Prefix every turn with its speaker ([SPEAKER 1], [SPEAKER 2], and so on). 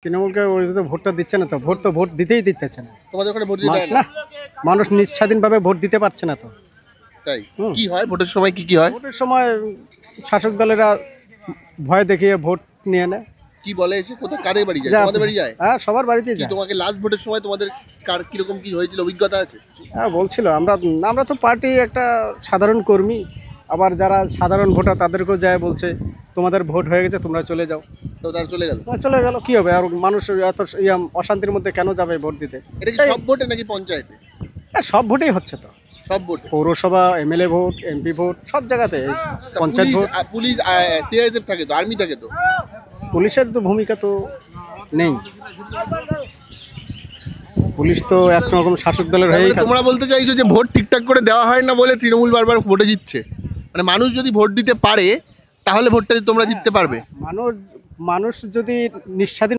[SPEAKER 1] তৃণমূলকে ওই যে ভোটটা দিচ্ছে না, তো ভোট দিতেই দিতেছে না।
[SPEAKER 2] তোমাদের ওখানে ভোট দিতে দেয় না?
[SPEAKER 1] না, মানুষ নিঃস্বাধীনভাবে ভোট দিতে পারছে না তো।
[SPEAKER 2] তাই
[SPEAKER 1] হুম।
[SPEAKER 2] কি হয় ভোটের সময়, কি হয়?
[SPEAKER 1] ভোটের সময় শাসক দলেরা ভয় দেখিয়ে ভোট নিয়ে নেয়।
[SPEAKER 2] কি বলে এসে? কোথায় কাদের বাড়ি যায়?
[SPEAKER 1] যা-
[SPEAKER 2] তোমাদের বাড়ি যায়?
[SPEAKER 1] হ্যাঁ, সবার বাড়িতেই
[SPEAKER 2] কি
[SPEAKER 1] যায়।
[SPEAKER 2] তোমাকে লাস্ট ভোটের সময় তোমাদের কার কিরকম কি হয়েছিল, অভিজ্ঞতা আছে?
[SPEAKER 1] হ্যাঁ, বলছিল আমরা আমরা তো পার্টি একটা সাধারণ কর্মী, আবার যারা সাধারণ ভোটার তাদেরকেও যায় বলছে তোমাদের ভোট হয়ে গেছে, তোমরা চলে যাও।
[SPEAKER 2] তো তারা চলে গেল।
[SPEAKER 1] চলে গেল, কি হবে? আর মানুষ এত অশান্তির মধ্যে কেন যাবে ভোট দিতে?
[SPEAKER 2] এটা কি সব ভোটে নাকি পঞ্চায়েতে?
[SPEAKER 1] সব ভোটেই হচ্ছে তো,
[SPEAKER 2] সব ভোটে।
[SPEAKER 1] পৌরসভা, এমএলএ ভোট, এমপি ভোট, সব জায়গাতে পঞ্চায়েত ভোট।
[SPEAKER 2] পুলিশ সিআইএসএফ থাকে তো, আর্মি থাকে তো।
[SPEAKER 1] পুলিশের তো ভূমিকা তো নেই, পুলিশ তো একরকম শাসক দলের হয়েই কাজ।
[SPEAKER 2] তোমরা বলতে চাইছো যে ভোট ঠিকঠাক করে দেওয়া হয় না বলে তৃণমূল বারবার ভোটে জিতছে? মানে মানুষ যদি ভোট দিতে পারে তাহলে ভোটটা তোমরা জিততে পারবে?
[SPEAKER 1] মানুষ মানুষ যদি নিঃস্বাধীন